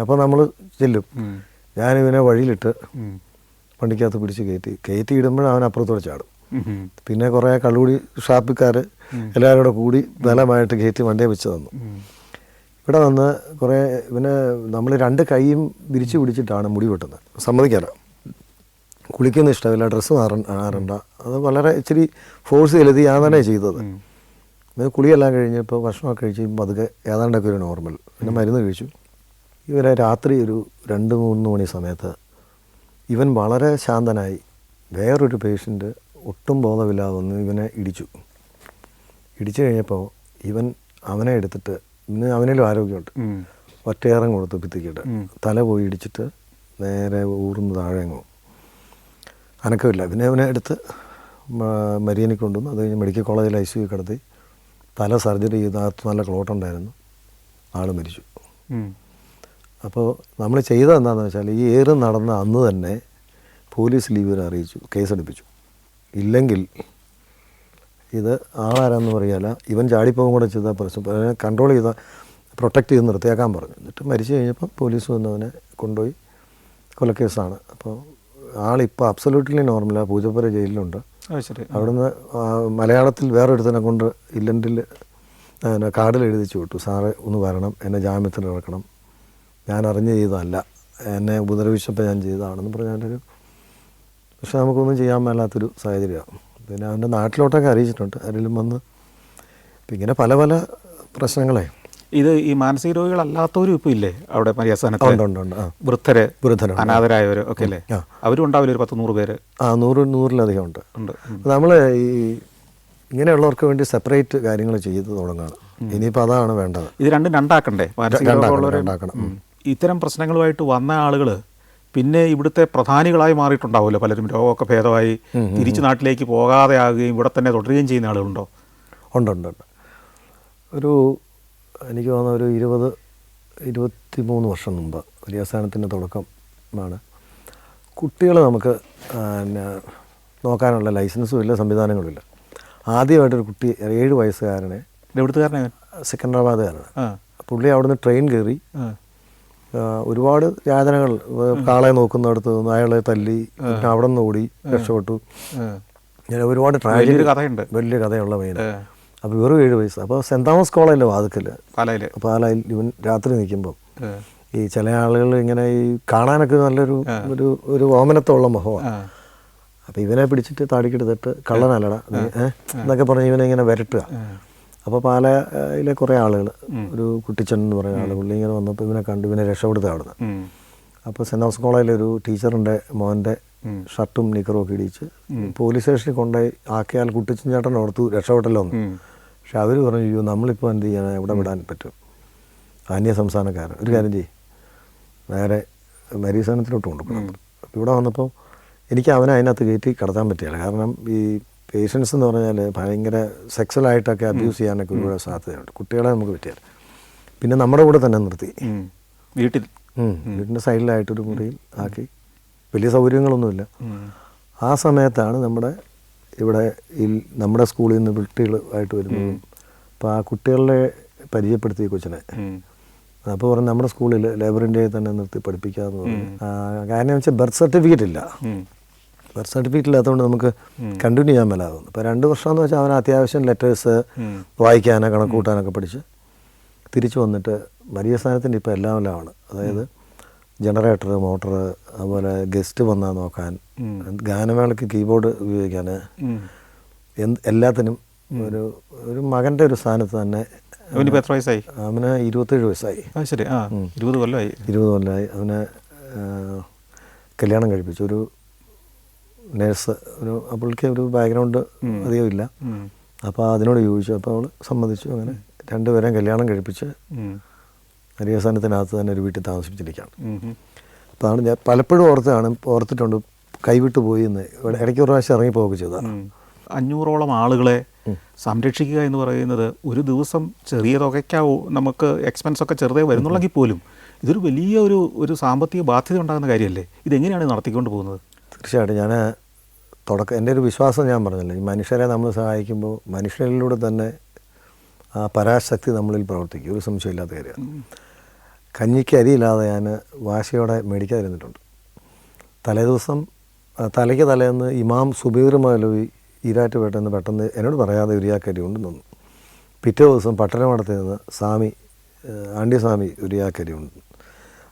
അപ്പോൾ നമ്മൾ ചെല്ലും. ഞാനിവനെ വഴിയിലിട്ട് വണ്ടിക്കകത്ത് പിടിച്ച് കയറ്റി ഇടുമ്പോൾ അവൻ അപ്പുറത്തോടെ ചാടും. പിന്നെ കുറേ കള്ളുകൂടി ഷാപ്പിക്കാർ എല്ലാവരും കൂടി ബലമായിട്ട് കയറ്റി വണ്ടിയെ വെച്ച് തന്നു. ഇവിടെ വന്ന് കുറേ ഇവനെ നമ്മൾ 2 കൈയും വിരിച്ചു പിടിച്ചിട്ടാണ് മുടി വെട്ടുന്നത്. സമ്മതിക്കാല, കുളിക്കുന്ന ഇഷ്ടമില്ല, ഡ്രസ്സ് മാറണ്ട. അത് വളരെ ഇച്ചിരി ഫോഴ്സ് ചെലുത്തി ഞാൻ തന്നെ ചെയ്തത്. കുളിയെല്ലാം കഴിഞ്ഞപ്പോൾ ഭക്ഷണമൊക്കെ കഴിച്ച് പതുക്കെ ഏതാണ്ടൊക്കെ ഒരു നോർമൽ. പിന്നെ മരുന്ന് കഴിച്ചു. ഇവരെ രാത്രി ഒരു 2-3 മണി സമയത്ത് ഇവൻ വളരെ ശാന്തനായി വേറൊരു പേഷ്യൻ്റ് ഒട്ടും ബോധമില്ലാതെ വന്ന് ഇവനെ ഇടിച്ചു കഴിഞ്ഞപ്പോൾ ഇവൻ അവനെ എടുത്തിട്ട്, ഇന്ന് അവനിലും ആരോഗ്യമുണ്ട്, ഒറ്റയേറം കൊടുത്തു ഭിത്തിക്കിട്ട് തല പോയി ഇടിച്ചിട്ട് നേരെ ഊർന്ന് താഴെങ്ങോ അനക്കമില്ല. പിന്നെ അവനെ എടുത്ത് മരിയനിൽ കൊണ്ടുവന്നു. അത് കഴിഞ്ഞ് മെഡിക്കൽ കോളേജിൽ ICU കിടത്തി തല സർജറി ചെയ്ത് അകത്ത് നല്ല ക്ലോട്ടുണ്ടായിരുന്നു. ആൾ മരിച്ചു. അപ്പോൾ നമ്മൾ ചെയ്തത് എന്താണെന്ന് വെച്ചാൽ ഈ ഏറ് നടന്ന അന്ന് തന്നെ പോലീസ് ലീവിൽ അറിയിച്ചു, കേസെടുപ്പിച്ചു. ഇല്ലെങ്കിൽ ഇത് ആളാരാന്ന് പറയാല, ഇവൻ ചാടിപ്പോകും കൂടെ ചെയ്താൽ പ്രശ്നം, കൺട്രോൾ ചെയ്താൽ പ്രൊട്ടക്റ്റ് ചെയ്ത് നിർത്തിയാക്കാൻ പറഞ്ഞു. എന്നിട്ട് മരിച്ചു കഴിഞ്ഞപ്പം പോലീസ് വന്നവനെ കൊണ്ടുപോയി കൊലക്കേസാണ്. അപ്പോൾ ആളിപ്പോൾ അബ്സല്യൂട്ട്ലി നോർമലാണ്. പൂജപ്പുര ജയിലിലുണ്ട്. അവിടുന്ന് മലയാളത്തിൽ വേറൊരുത്തനെ കൊണ്ട് ഇല്ലൻറ്റിൽ കാർഡിൽ എഴുതിച്ചു വിട്ടു, സാറ് ഒന്ന് വരണം, എന്നെ ജാമ്യത്തിൽ ഇറക്കണം, ഞാൻ അറിഞ്ഞ് ചെയ്തതല്ല, എന്നെ ഉപദ്രവിച്ചപ്പോൾ ഞാൻ ചെയ്തതാണെന്ന് പറഞ്ഞാലൊരു, പക്ഷെ നമുക്കൊന്നും ചെയ്യാൻ മേലാത്തൊരു സാഹചര്യമാണ്. പിന്നെ അവൻ്റെ നാട്ടിലോട്ടൊക്കെ അറിയിച്ചിട്ടുണ്ട്. ആരെങ്കിലും വന്ന് ഇപ്പം ഇങ്ങനെ പല പല പ്രശ്നങ്ങളെ. ഇത് ഈ മാനസിക രോഗികളല്ലാത്തവരും ഇപ്പോൾ ഇല്ലേ അവിടെ മര്യാദ? ഉണ്ട്. വൃദ്ധര്, അനാഥരായവർ ഒക്കെ അല്ലേ? അവരും ഉണ്ടാവില്ല, ഒരു 10-100 പേര്. 100-100-ലധികം ഉണ്ട്. നമ്മൾ ഈ ഇങ്ങനെയുള്ളവർക്ക് വേണ്ടി സെപ്പറേറ്റ് കാര്യങ്ങൾ ചെയ്ത് തുടങ്ങുകയാണ്. ഇനിയിപ്പോൾ അതാണ് വേണ്ടത്. ഇത് രണ്ടാക്കണ്ടേ? രണ്ടാക്കണം. ഇത്തരം പ്രശ്നങ്ങളുമായിട്ട് വന്ന ആളുകൾ പിന്നെ ഇവിടുത്തെ പ്രധാനികളായി മാറിയിട്ടുണ്ടാവുമല്ലോ പലരും. രോഗമൊക്കെ ഭേദമായി തിരിച്ചു നാട്ടിലേക്ക് പോകാതെ ആകുകയും ഇവിടെ തന്നെ തുടരുകയും ചെയ്യുന്ന ആളുകളുണ്ടോ? ഉണ്ട്. ഒരു എനിക്ക് തോന്നുന്ന ഒരു 20-23 വർഷം മുമ്പ് വലിയസ്ഥാനത്തിൻ്റെ തുടക്കമാണ്. കുട്ടികൾ നമുക്ക് നോക്കാനുള്ള ലൈസൻസും ഇല്ല, സംവിധാനങ്ങളും ഇല്ല. ആദ്യമായിട്ടൊരു കുട്ടി 7 വയസ്സുകാരനെ, എവിടുത്തുകാരനാണ്? സെക്കൻഡറാബാദുകാരനാണ്. പുള്ളി അവിടുന്ന് ട്രെയിൻ കയറി ഒരുപാട് യാതനകൾ, കാളെ നോക്കുന്നിടത്ത് നിന്ന് അയാളെ തല്ലി, പിന്നെ അവിടെ നിന്ന് ഓടി രക്ഷപ്പെട്ടു. ഒരുപാട് ട്രാജഡി, വലിയ കഥയുള്ള മെയിൻ. അപ്പോൾ വെറും 7 വയസ്സ്. അപ്പോൾ സെൻറ് തോമസ് കോളേജിലെ വാതിക്കൽ പാലായിൽ ഇവൻ രാത്രി നിൽക്കുമ്പം ഈ ചില ആളുകൾ ഇങ്ങനെ ഈ കാണാനൊക്കെ നല്ലൊരു ഒരു ഓമനത്തുള്ള മുഖമാണ്. അപ്പോൾ ഇവനെ പിടിച്ചിട്ട് താടിക്കെടുത്തിട്ട് കള്ളനല്ലട എന്നൊക്കെ പറഞ്ഞ് ഇവനെ ഇങ്ങനെ വരട്ടുക. അപ്പോൾ പാലയിലെ കുറേ ആളുകൾ, ഒരു കുട്ടിച്ചൻ എന്ന് പറയുന്ന ആൾ, പുള്ളി ഇങ്ങനെ വന്നപ്പോൾ ഇവനെ കണ്ട് ഇവനെ രക്ഷപ്പെടുത്തുക അവിടുന്ന്. അപ്പോൾ സെൻറ്റ് ജോസഫ് കോളേജിലെ ഒരു ടീച്ചറിൻ്റെ മോൻ്റെ ഷർട്ടും നിക്കറും ഒക്കെ ഇടിച്ച് പോലീസ് സ്റ്റേഷനിൽ കൊണ്ടുപോയി ആക്കിയാൽ കുട്ടിച്ചൻ ചേട്ടൻ ഓർത്തു രക്ഷപ്പെട്ടല്ലോ എന്ന്. പക്ഷെ അവർ പറഞ്ഞു, അയ്യോ നമ്മളിപ്പോൾ എന്ത് ചെയ്യാൻ, എവിടെ വിടാൻ പറ്റും, അന്യ സംസ്ഥാനക്കാരൻ, ഒരു കാര്യം ചെയ്യും, നേരെ മരീസനത്തിലോട്ട് കൊണ്ടുപോകണം. അപ്പോൾ ഇവിടെ വന്നപ്പോൾ എനിക്ക് അവനെ അതിനകത്ത് കയറ്റി കടത്താൻ പറ്റില്ല. കാരണം ഈ പേഷ്യൻസ് എന്ന് പറഞ്ഞാൽ ഭയങ്കര സെക്സ്വലായിട്ടൊക്കെ അബ്യൂസ് ചെയ്യാനൊക്കെ ഒരുപാട് സാധ്യതയുണ്ട്. കുട്ടികളെ നമുക്ക് പറ്റിയാൽ പിന്നെ നമ്മുടെ കൂടെ തന്നെ നിർത്തി വീട്ടിൻ്റെ സൈഡിലായിട്ടൊരു മുറിയിൽ ആക്കി. വലിയ സൗകര്യങ്ങളൊന്നുമില്ല. ആ സമയത്താണ് നമ്മുടെ സ്കൂളിൽ നിന്ന് കുട്ടികളായിട്ട് വരുന്നതും. അപ്പോൾ ആ കുട്ടികളെ പരിചയപ്പെടുത്തി കൊച്ചിനെ. അപ്പോൾ പറഞ്ഞു നമ്മുടെ സ്കൂളിൽ ലേബർ ഇന്ത്യയിൽ തന്നെ നിർത്തി പഠിപ്പിക്കാമെന്ന് പറഞ്ഞു. കാരണം വെച്ചാൽ ബർത്ത് സർട്ടിഫിക്കറ്റ് ഇല്ല. ബർത്ത് സർട്ടിഫിക്കറ്റ് ഇല്ലാത്തതുകൊണ്ട് നമുക്ക് കണ്ടിന്യൂ ചെയ്യാൻ മേലാകുന്നു. ഇപ്പോൾ 2 വർഷമെന്ന് വെച്ചാൽ അവൻ അത്യാവശ്യം ലെറ്റേഴ്സ് വായിക്കാനോ കണക്ക് കൂട്ടാനൊക്കെ പഠിച്ച് തിരിച്ചു വന്നിട്ട് മരിയ സ്ഥാനത്തിൻ്റെ ഇപ്പോൾ എല്ലാമാണ്. അതായത് ജനറേറ്റർ, മോട്ടർ, അതുപോലെ ഗസ്റ്റ് വന്നാൽ നോക്കാൻ, ഗാനമേളയ്ക്ക് കീബോർഡ് ഉപയോഗിക്കാൻ, എല്ലാത്തിനും ഒരു മകൻ്റെ ഒരു സ്ഥാനത്ത് തന്നെ. അവന് എത്ര വയസ്സായി? അവന് 27 വയസ്സായി. ശരി, 20 കൊല്ലമായി. അവനെ കല്യാണം കഴിപ്പിച്ചു. ഒരു നേഴ്സ്, അവൾക്ക് ഒരു ബാക്ക്ഗ്രൗണ്ട് അധികം ഇല്ല. അപ്പോൾ അതിനോട് ചോദിച്ചു. അപ്പോൾ അവൾ സമ്മതിച്ചു. അങ്ങനെ 2 പേരെയും കല്യാണം കഴിപ്പിച്ച് അരിയസ്ഥാനത്തിനകത്ത് തന്നെ ഒരു വീട്ടിൽ താമസിപ്പിച്ചിരിക്കുകയാണ്. അപ്പോൾ അതാണ് ഞാൻ പലപ്പോഴും ഓർത്തിട്ടുണ്ട് കൈവിട്ടു പോയി എന്ന്. ഇടയ്ക്ക് ഒരു പ്രാവശ്യം ഇറങ്ങിപ്പോവുക ചെയ്തതാണ്. 500ഓളം ആളുകളെ സംരക്ഷിക്കുക എന്ന് പറയുന്നത് ഒരു ദിവസം ചെറിയ തുകയ്ക്കാവും, നമുക്ക് എക്സ്പെൻസൊക്കെ ചെറുതേ വരുന്നുള്ളെങ്കിൽ പോലും ഇതൊരു വലിയ ഒരു സാമ്പത്തിക ബാധ്യത ഉണ്ടാകുന്ന കാര്യമല്ലേ? ഇതെങ്ങനെയാണ് നടത്തിക്കൊണ്ട് പോകുന്നത്? തീർച്ചയായിട്ടും ഞാൻ എൻ്റെ ഒരു വിശ്വാസം ഞാൻ പറഞ്ഞില്ലേ, ഈ മനുഷ്യരെ നമ്മൾ സഹായിക്കുമ്പോൾ മനുഷ്യരിലൂടെ തന്നെ ആ പരാശക്തി നമ്മളിൽ പ്രവർത്തിക്കും. ഒരു സംശയമില്ലാത്ത കാര്യമാണ്. കഞ്ഞിക്ക് അരിയില്ലാതെ ഞാൻ വാശിയോടെ മേടിക്കാതിരുന്നിട്ടുണ്ട്. തലയ്ക്ക് തലേന്ന് ഇമാം സുബൈർ മൗലവി ഈരാറ്റുപേട്ടെന്ന് പെട്ടെന്ന് എന്നോട് പറയാതെ ഉരിയാക്കരി ഉണ്ടെന്ന് തോന്നുന്നു. പിറ്റേ ദിവസം പട്ടണമടത്തിൽ നിന്ന് ആണ്ടി സ്വാമി ഉരിയാക്കരി ഉണ്ട്.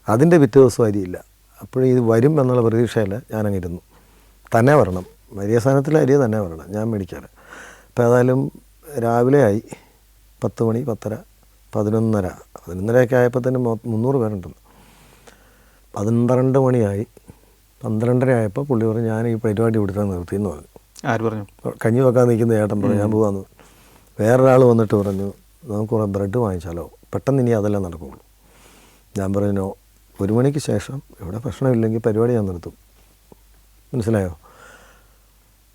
അതിൻ്റെ പിറ്റേ ദിവസം അരിയില്ല. അപ്പോഴും ഇത് വരും എന്നുള്ള പ്രതീക്ഷയിൽ ഞാനങ്ങിരുന്നു. തന്നെ വരണം, വലിയ സ്ഥാനത്തിലെ അരി തന്നെ വരണം, ഞാൻ മേടിക്കാറ്. അപ്പോൾ ഏതായാലും രാവിലെ ആയി 10 മണി, 10:30, 11:30 ആയപ്പോൾ തന്നെ 300 പേരുണ്ടല്ലോ. 12 മണിയായി. 12:30 ആയപ്പോൾ പുള്ളി പറഞ്ഞു, ഞാൻ ഈ പരിപാടി ഇവിടുത്തെ നിർത്തിയെന്ന് പറഞ്ഞു. ആര് പറഞ്ഞു? കഞ്ഞി വെക്കാൻ നിൽക്കുന്ന ചേട്ടൻ പറഞ്ഞു, ഞാൻ പോകാമെന്ന്. വേറൊരാൾ വന്നിട്ട് പറഞ്ഞു, നമുക്ക് കുറേ ബ്രെഡ് വാങ്ങിച്ചാലോ, പെട്ടെന്ന് ഇനി അതെല്ലാം നടക്കുകയുള്ളൂ. ഞാൻ പറഞ്ഞു, 1 മണിക്ക് ശേഷം ഇവിടെ പ്രശ്നമില്ലെങ്കിൽ പരിപാടി ഞാൻ നിർത്തും. മനസ്സിലായോ?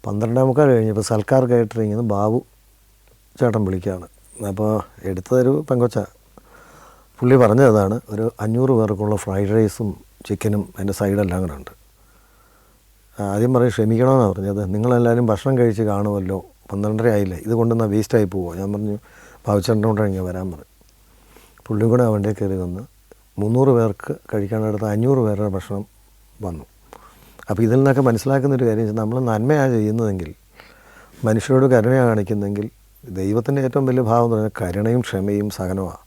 12:45 കഴിഞ്ഞപ്പോൾ സൽക്കാർ കേറ്ററിങ്ങിൽ നിന്ന് ബാബു ചേട്ടൻ വിളിക്കുകയാണ്. അപ്പോൾ എടുത്തതൊരു പെങ്കൊച്ച. പുള്ളി പറഞ്ഞതാണ്, ഒരു 500 പേർക്കുള്ള ഫ്രൈഡ് റൈസും ചിക്കനും അതിൻ്റെ സൈഡെല്ലാം കൂടെ ഉണ്ട്. ആദ്യം പറയും ക്ഷമിക്കണമെന്നാണ് പറഞ്ഞത്. നിങ്ങളെല്ലാവരും ഭക്ഷണം കഴിച്ച് കാണുമല്ലോ, 12:30 ആയില്ലേ, ഇത് കൊണ്ടുവന്നാൽ വേസ്റ്റായി പോവുമോ? ഞാൻ പറഞ്ഞു, ബാബുച്ചേട്ടൻ്റെ കൊണ്ട് ഇങ്ങനെ വരാൻ പറഞ്ഞു. പുള്ളിയും കൂടെ ആ വണ്ടിയിൽ കയറി വന്ന് 300 പേർക്ക് കഴിക്കാനെടുത്ത 500 പേരുടെ ഭക്ഷണം വന്നു. അപ്പോൾ ഇതിൽ നിന്നൊക്കെ മനസ്സിലാക്കുന്നൊരു കാര്യം വെച്ചാൽ, നമ്മൾ നന്മയാണ് ചെയ്യുന്നതെങ്കിൽ, മനുഷ്യരോട് കരുണയാണ് കാണിക്കുന്നതെങ്കിൽ, ദൈവത്തിൻ്റെ ഏറ്റവും വലിയ ഭാവം എന്ന് പറഞ്ഞാൽ കരുണയും ക്ഷമയും സഹനവുമാണ്.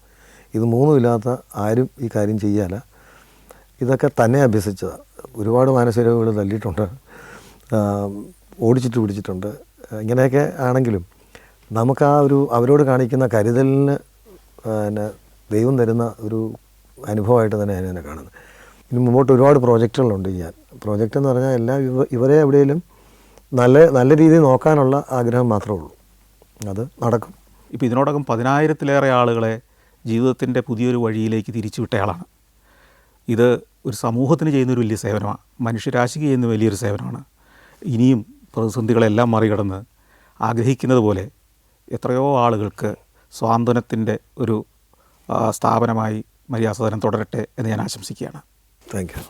ഇത് 3 ഇല്ലാത്ത ആരും ഈ കാര്യം ചെയ്യാല. ഇതൊക്കെ തന്നെ അഭ്യസിച്ചതാണ്. ഒരുപാട് മാനസിക രോഗികൾ തല്ലിയിട്ടുണ്ട്, ഓടിച്ചിട്ട് പിടിച്ചിട്ടുണ്ട്. ഇങ്ങനെയൊക്കെ ആണെങ്കിലും നമുക്ക് അവരോട് കാണിക്കുന്ന കരുതലിന് ദൈവം തരുന്ന ഒരു അനുഭവമായിട്ട് തന്നെ ഞാൻ കാണുന്നത്. ഇനി മുമ്പോട്ട് ഒരുപാട് പ്രോജക്റ്റുകളുണ്ട് ചെയ്യാൻ. പ്രോജക്റ്റ് എന്ന് പറഞ്ഞാൽ എല്ലാം ഇവരെ എവിടെയെങ്കിലും നല്ല രീതിയിൽ നോക്കാനുള്ള ആഗ്രഹം മാത്രമേ ഉള്ളൂ. അത് നടക്കും. ഇപ്പോൾ ഇതിനോടകം 10,000-ലേറെ ആളുകളെ ജീവിതത്തിൻ്റെ പുതിയൊരു വഴിയിലേക്ക് തിരിച്ചുവിട്ടയാളാണ്. ഇത് ഒരു സമൂഹത്തിന് ചെയ്യുന്നൊരു വലിയ സേവനമാണ്, മനുഷ്യരാശിക്ക് ചെയ്യുന്ന വലിയൊരു സേവനമാണ്. ഇനിയും പ്രതിസന്ധികളെല്ലാം മറികടന്ന് ആഗ്രഹിക്കുന്നത് പോലെ എത്രയോ ആളുകൾക്ക് സ്വാന്തനത്തിൻ്റെ ഒരു സ്ഥാപനമായി മരിയ സദനം തുടരട്ടെ എന്ന് ഞാൻ ആശംസിക്കുകയാണ്. Thank you.